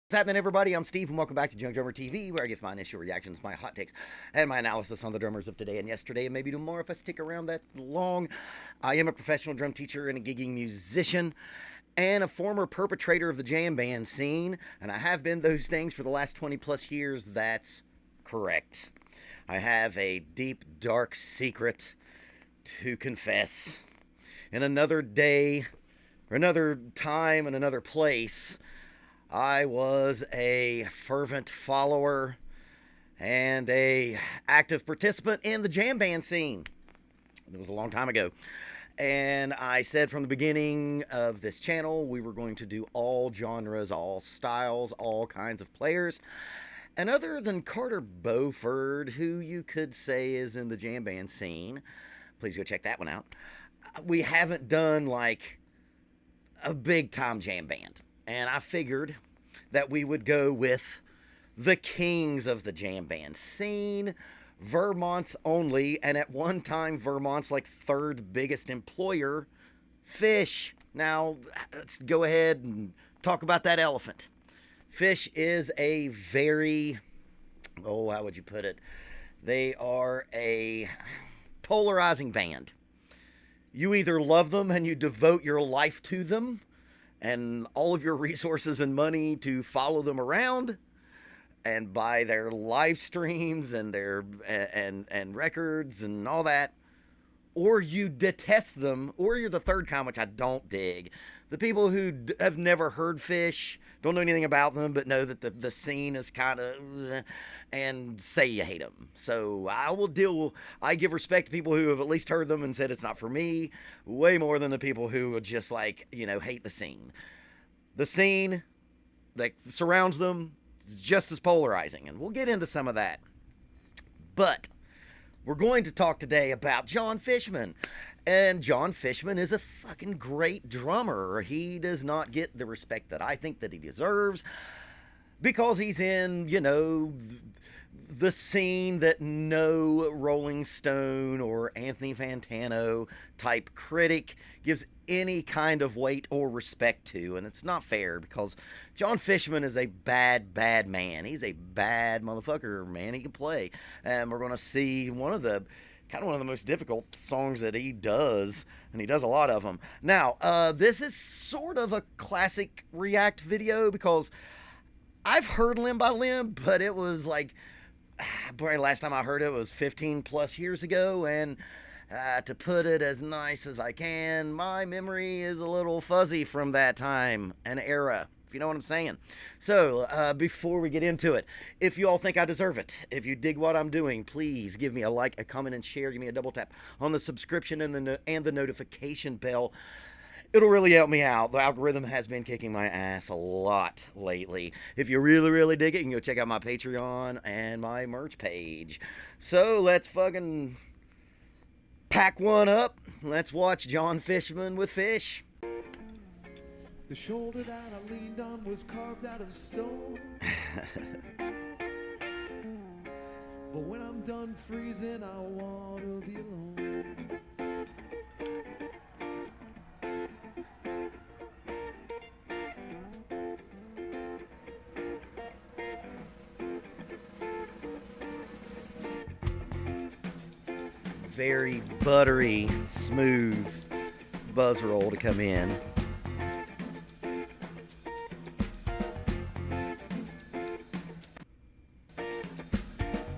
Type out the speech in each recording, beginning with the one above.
What's happening, everybody? I'm Steve, and welcome back to Junk Drummer TV, where I give my initial reactions, my hot takes, and my analysis on the drummers of today and yesterday, and maybe tomorrow if I stick around that long. I am a professional drum teacher and a gigging musician, and a former perpetrator of the jam band scene, and I have been those things for the last 20 plus years. That's correct. I have a deep, dark secret to confess. In another day, or another time, and another place, I was a fervent follower and a active participant in the jam band scene. It was a long time ago. And I said from the beginning of this channel, we were going to do all genres, all styles, all kinds of players. And other than Carter Beauford, who you could say is in the jam band scene, please go check that one out. We haven't done like a big time jam band. And I figured that we would go with the kings of the jam band scene, Vermont's only, and at one time Vermont's like third biggest employer, Phish. Now, let's go ahead and talk about that elephant. Phish is a very, how would you put it? They are a polarizing band. You either love them and you devote your life to them, and all of your resources and money to follow them around and buy their live streams and their and records and all that, or you detest them, or you're the third kind, which I don't dig. The people who have never heard Phish, don't know anything about them, but know that the scene is kind of, and say you hate them. So I give respect to people who have at least heard them and said it's not for me, way more than the people who would just hate the scene. The scene that surrounds them is just as polarizing, and we'll get into some of that. But we're going to talk today about Jon Fishman. And Jon Fishman is a fucking great drummer. He does not get the respect that I think that he deserves because he's in, the scene that no Rolling Stone or Anthony Fantano type critic gives any kind of weight or respect to. And it's not fair because Jon Fishman is a bad man. He's a bad motherfucker, man. He can play. And we're going to see one of the most difficult songs that he does, and he does a lot of them. Now, this is sort of a classic React video because I've heard Limb by Limb, but it was like, probably last time I heard it was 15 plus years ago, and to put it as nice as I can, my memory is a little fuzzy from that time and era, if you know what I'm saying. So, before we get into it, if you all think I deserve it, if you dig what I'm doing, please give me a like, a comment, and share. Give me a double tap on the subscription and the notification bell. It'll really help me out. The algorithm has been kicking my ass a lot lately. If you really, really dig it, you can go check out my Patreon and my merch page. So, let's fucking pack one up. Let's watch Jon Fishman with Phish. The shoulder that I leaned on was carved out of stone. But when I'm done freezing, I want to be alone. Very buttery, smooth buzz roll to come in.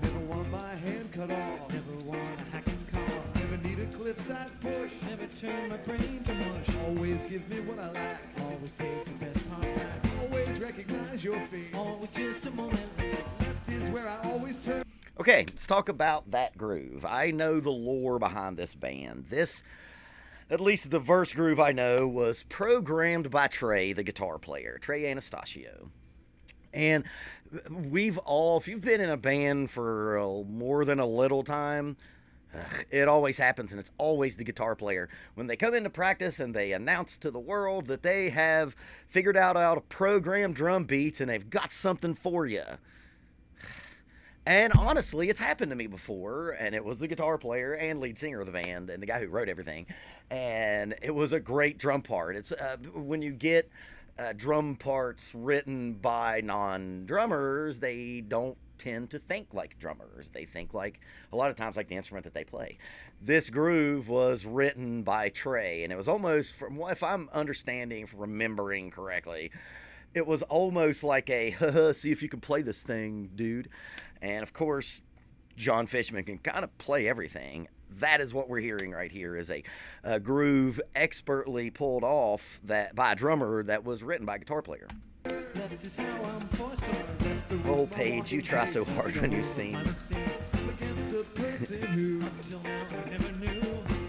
Never want my hand cut off. Never want a hacking car. Never need a cliffside push. Never turn my brain to mush. Always give me what I lack. Always take the best parts back. Always recognize your feet. Always just a moment late. Left is where I always turn. Okay, let's talk about that groove. I know the lore behind this band. This, at least the verse groove I know, was programmed by Trey, the guitar player, Trey Anastasio. And if you've been in a band for more than a little time, it always happens, and it's always the guitar player. When they come into practice and they announce to the world that they have figured out how to program drum beats and they've got something for you. And honestly, it's happened to me before, and it was the guitar player and lead singer of the band and the guy who wrote everything, and it was a great drum part. It's when you get drum parts written by non-drummers, they don't tend to think like drummers. They think like, a lot of times, like the instrument that they play. This groove was written by Trey, and it was almost, from if I'm understanding, if remembering correctly, it was almost like a, see if you can play this thing, dude. And of course, Jon Fishman can kind of play everything. That is what we're hearing right here, is a groove expertly pulled off that by a drummer that was written by a guitar player. Left is how I'm forced to learn. Left the Oh, Paige, you try so hard when you sing. my mistakes. Against the person who Till now I never knew.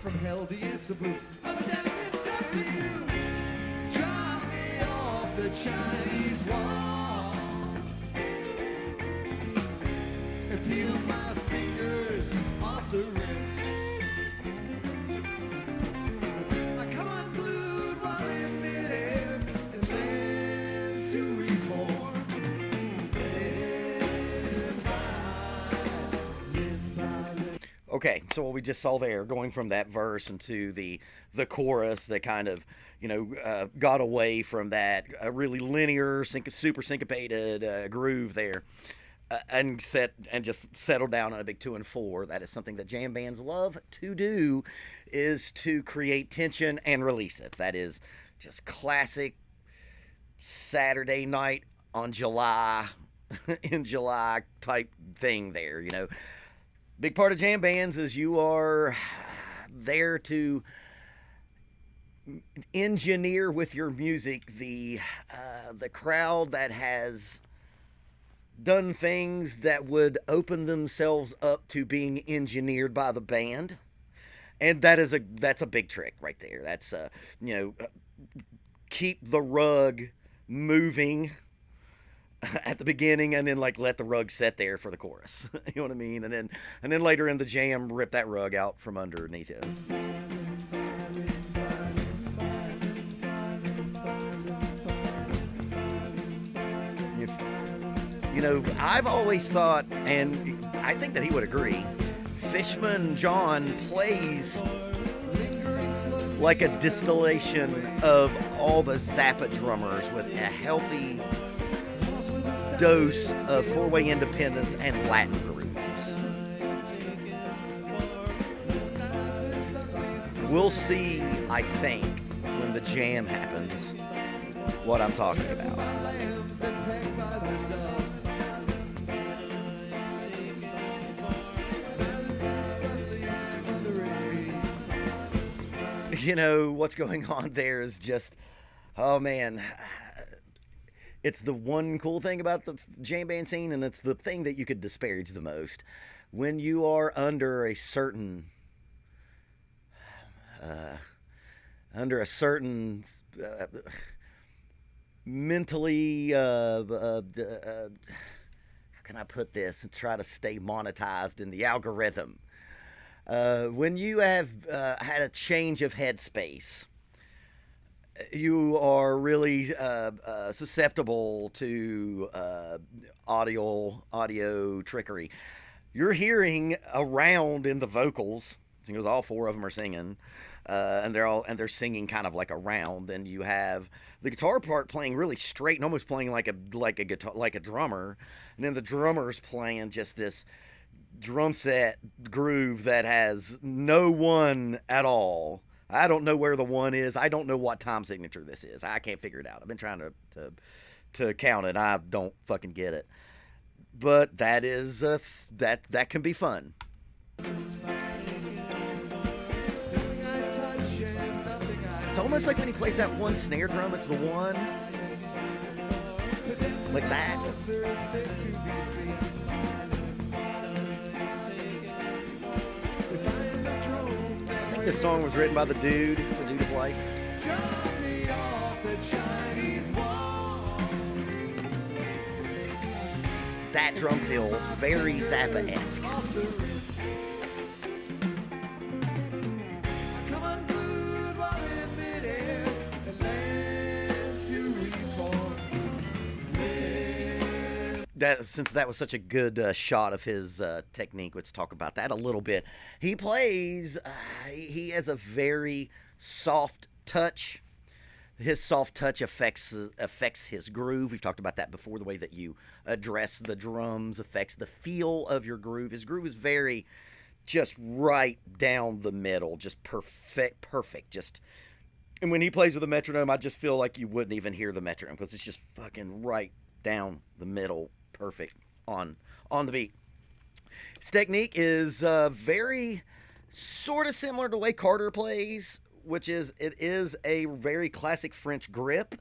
from hell the answer blew. Up and down, it's up to you. Drop me off the Chinese wall and peel my fingers off the rim. I come unglued while in midair and then to reform. Live by live. Okay, so what we just saw there, going from that verse into the chorus that kind of, got away from that really linear, super syncopated groove there, and just settled down on a big 2 and 4. That is something that jam bands love to do, is to create tension and release it. That is just classic Saturday night on July, in July type thing there, Big part of jam bands is you are there to engineer with your music the crowd that has done things that would open themselves up to being engineered by the band, and that's a big trick right there. That's keep the rug moving at the beginning, and then let the rug set there for the chorus. You know what I mean? And then later in the jam, rip that rug out from underneath it. I've always thought, and I think that he would agree, Fishman Jon plays like a distillation of all the Zappa drummers, with a healthy dose of four-way independence and Latin grooves. We'll see, I think, when the jam happens, what I'm talking about. What's going on there is just, oh man, it's the one cool thing about the jam band scene, and it's the thing that you could disparage the most. When you are under a certain mentally, how can I put this and try to stay monetized in the algorithm? When you have had a change of headspace, you are really susceptible to audio trickery. You're hearing around in the vocals, because all 4 of them are singing, and they're singing kind of like around. And you have the guitar part playing really straight and almost playing like a guitar, like a drummer, and then the drummer's playing just this drum set groove that has no one at all. I don't know where the one is. I don't know what time signature this is. I can't figure it out. I've been trying to count it. I don't fucking get it. But that is that can be fun. It's almost like when he plays that one snare drum. It's the one like that. I think this song was written by the dude of life. That drum feels very Zappa-esque. Since that was such a good shot of his technique, let's talk about that a little bit. He plays, he has a very soft touch. His soft touch affects his groove. We've talked about that before. The way that you address the drums affects the feel of your groove. His groove is very just right down the middle, just perfect. Just, and when he plays with a metronome, I just feel like you wouldn't even hear the metronome because it's just fucking right down the middle, perfect on the beat. His technique is very sort of similar to the way Carter plays, which is it is a very classic French grip,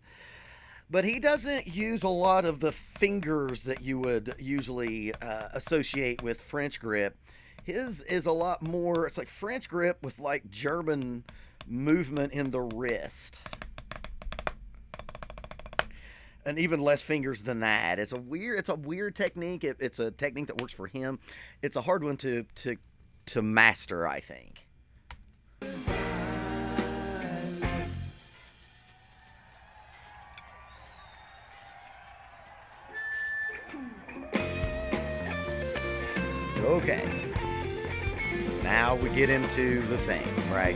but he doesn't use a lot of the fingers that you would usually associate with French grip. His is a lot more, it's like French grip with like German movement in the wrist. And even less fingers than that. It's a weird technique. It's a technique that works for him. It's a hard one to master, I think. Okay. Now we get into the thing, right?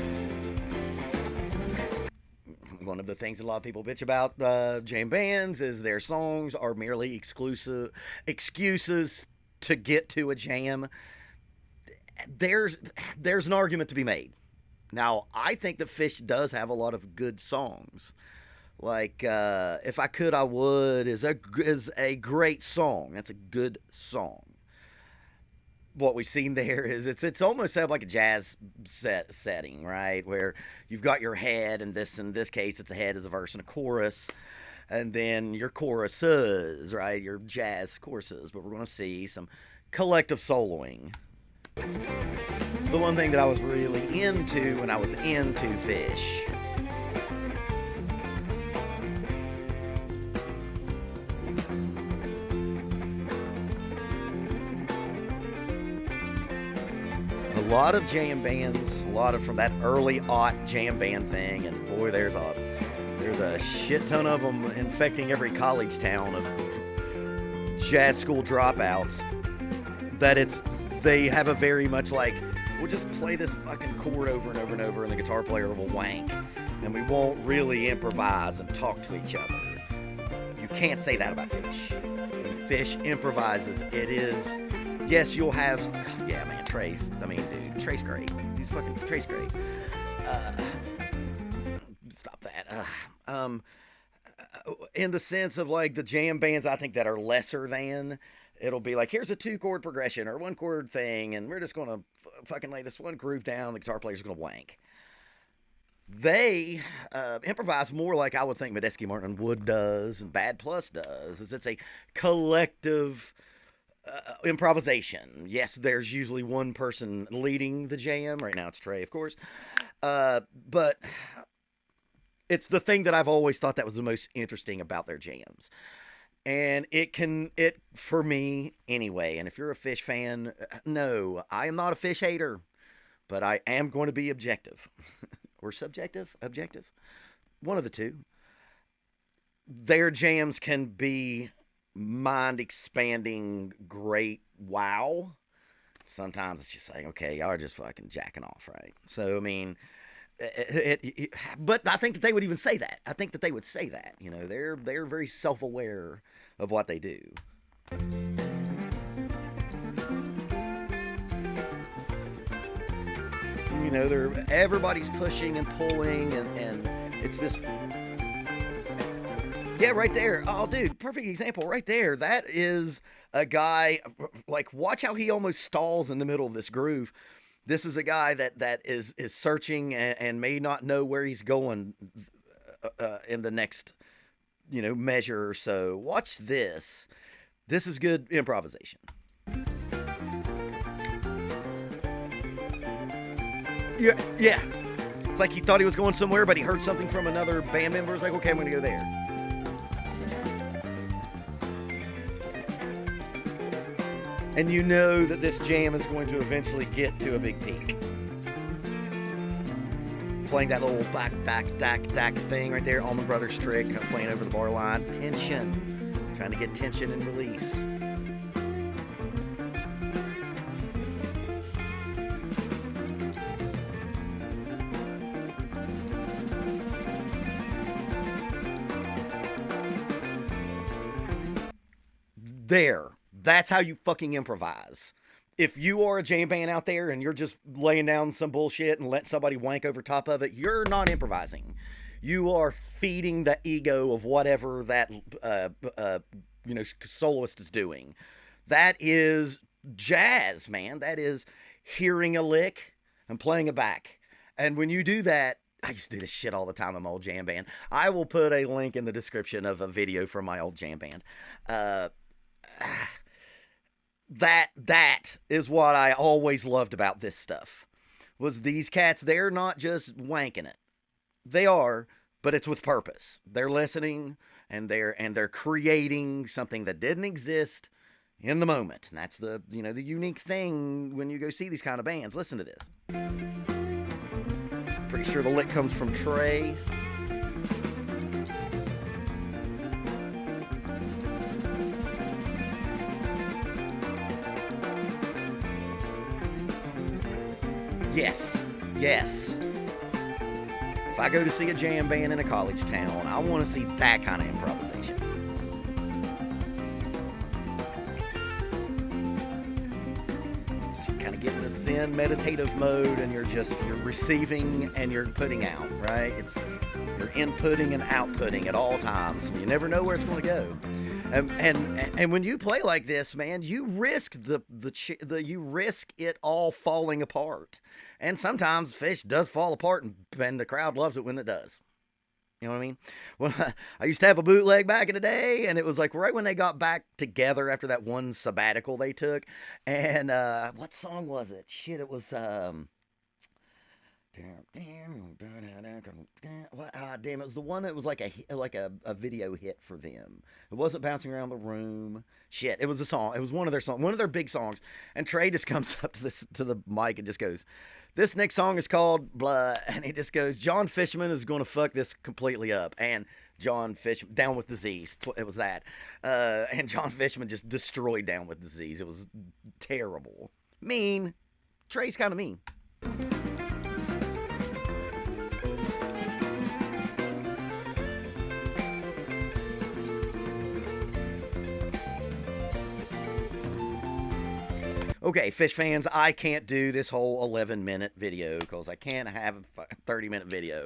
One of the things a lot of people bitch about jam bands is their songs are merely excuses to get to a jam. There's an argument to be made. Now, I think that Phish does have a lot of good songs. Like, If I Could, I Would is a great song. That's a good song. What we've seen there is it's almost set up like a jazz setting, right? Where you've got your head, and in this case, it's a head as a verse and a chorus, and then your choruses, right? Your jazz choruses. But we're going to see some collective soloing. It's the one thing that I was really into when I was into Phish. A lot of jam bands, from that early jam band thing, and boy, there's a shit ton of them infecting every college town of jazz school dropouts. They have a very much like, we'll just play this fucking chord over and over and over, and the guitar player will wank, and we won't really improvise and talk to each other. You can't say that about Phish. When Phish improvises, it is. Yes, you'll have. Yeah, man, Trace. I mean, dude, Trace great. He's fucking Trace great. Stop that. In the sense of like the jam bands, I think that are lesser than. It'll be like, here's a 2-chord progression or 1-chord thing, and we're just gonna fucking lay this one groove down. The guitar player's gonna wank. They improvise more like I would think Medeski Martin Wood does and Bad Plus does. It's a collective. Improvisation. Yes, there's usually one person leading the jam. Right now it's Trey, of course. But it's the thing that I've always thought that was the most interesting about their jams. And it for me anyway. And if you're a Phish fan, no, I am not a Phish hater, but I am going to be objective. Or subjective? Objective? One of the two. Their jams can be mind-expanding, great wow. Sometimes it's just like, okay, y'all are just fucking jacking off, right? So, I mean, but I think that they would even say that. I think that they would say that. You know, they're very self-aware of what they do. You know, everybody's pushing and pulling, and it's this. Yeah, right there. Oh, dude, perfect example right there. That is a guy, like, watch how he almost stalls in the middle of this groove. This is a guy that is searching and may not know where he's going in the next, measure or so. Watch this. This is good improvisation. Yeah. It's like he thought he was going somewhere, but he heard something from another band member. It's like, okay, I'm going to go there. And you know that this jam is going to eventually get to a big peak. Playing that little back thing right there, Allman Brothers trick, playing over the bar line. Tension. Trying to get tension and release. That's how you fucking improvise. If you are a jam band out there and you're just laying down some bullshit and let somebody wank over top of it, you're not improvising. You are feeding the ego of whatever that soloist is doing. That is jazz, man. That is hearing a lick and playing it back. And when you do that, I used to do this shit all the time in my old jam band. I will put a link in the description of a video from my old jam band. That is what I always loved about this stuff. Was these cats, they're not just wanking it. They are, but it's with purpose. They're listening and they're creating something that didn't exist in the moment. And that's the unique thing when you go see these kind of bands. Listen to this. Pretty sure the lick comes from Trey. Yes. If I go to see a jam band in a college town, I want to see that kind of improvisation. So you kind of get in the Zen meditative mode, and you're receiving and you're putting out, right? You're inputting and outputting at all times. You never know where it's going to go. And when you play like this, man, you risk you risk it all falling apart. And sometimes Phish does fall apart, and the crowd loves it when it does. You know what I mean? Well, I used to have a bootleg back in the day, and it was like right when they got back together after that one sabbatical they took. And what song was it? Shit, it was damn, it was the one that was like a video hit for them. It wasn't Bouncing Around the Room. Shit, it was a song. It was one of their big songs. And Trey just comes up to the mic and just goes, "This next song is called blah," and he just goes, "Jon Fishman is going to fuck this completely up." And Jon Fishman, Down with Disease, it was that. And Jon Fishman just destroyed Down with Disease. It was terrible. Mean. Trey's kind of mean. Okay, Phish fans, I can't do this whole 11-minute video because I can't have a 30-minute video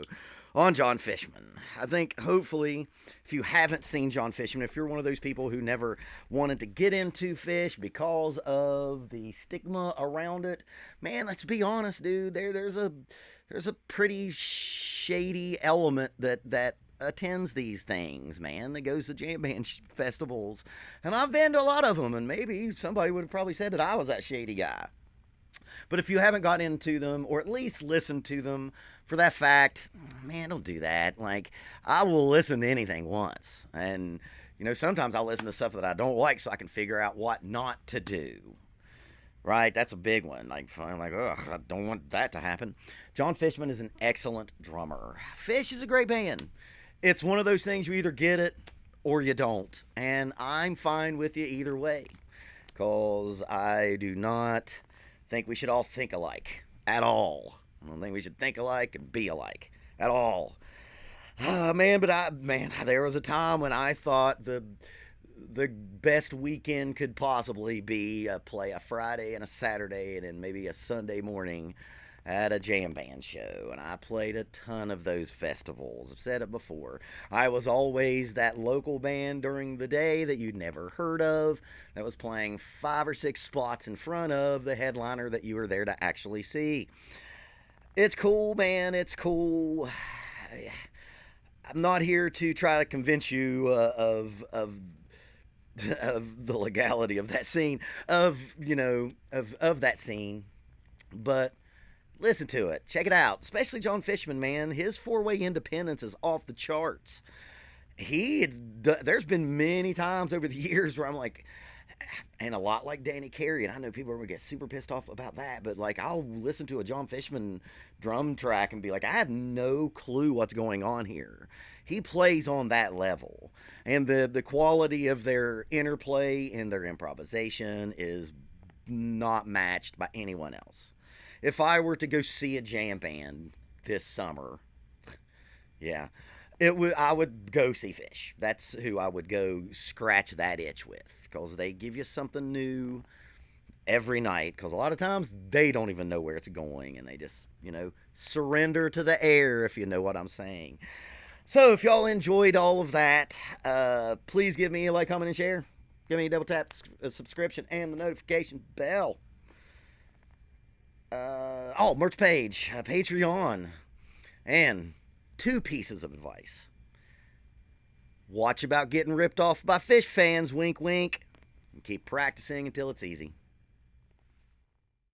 on Jon Fishman. I think, hopefully, if you haven't seen Jon Fishman, if you're one of those people who never wanted to get into Phish because of the stigma around it, man, let's be honest, dude. There's a pretty shady element that attends these things, man, that goes to jam band festivals. And I've been to a lot of them, and maybe somebody would have probably said that I was that shady guy. But if you haven't got into them, or at least listened to them for that fact, man, don't do that. Like, I will listen to anything once. And, sometimes I'll listen to stuff that I don't like so I can figure out what not to do. Right? That's a big one. Like, ugh, I don't want that to happen. Jon Fishman is an excellent drummer. Phish is a great band. It's one of those things, you either get it or you don't. And I'm fine with you either way. Because I do not think we should all think alike. At all. I don't think we should think alike and be alike. At all. Man, there was a time when I thought the best weekend could possibly be play a Friday and a Saturday and then maybe a Sunday morning at a jam band show, and I played a ton of those festivals. I've said it before. I was always that local band during the day that you'd never heard of that was playing 5 or 6 spots in front of the headliner that you were there to actually see. It's cool, man. It's cool. I'm not here to try to convince you of the legality of that scene, of that scene, but listen to it. Check it out. Especially Jon Fishman, man. His 4-way independence is off the charts. There's been many times over the years where I'm like, and a lot like Danny Carey, and I know people are going to get super pissed off about that, but like, I'll listen to a Jon Fishman drum track and be like, I have no clue what's going on here. He plays on that level. And the quality of their interplay and their improvisation is not matched by anyone else. If I were to go see a jam band this summer, yeah, I would go see Phish. That's who I would go scratch that itch with, because they give you something new every night, because a lot of times they don't even know where it's going, and they just, surrender to the air, if you know what I'm saying. So if y'all enjoyed all of that, please give me a like, comment, and share. Give me a double tap subscription and the notification bell. Merch page, Patreon, and 2 pieces of advice. Watch about getting ripped off by Phish fans, wink wink, and keep practicing until it's easy.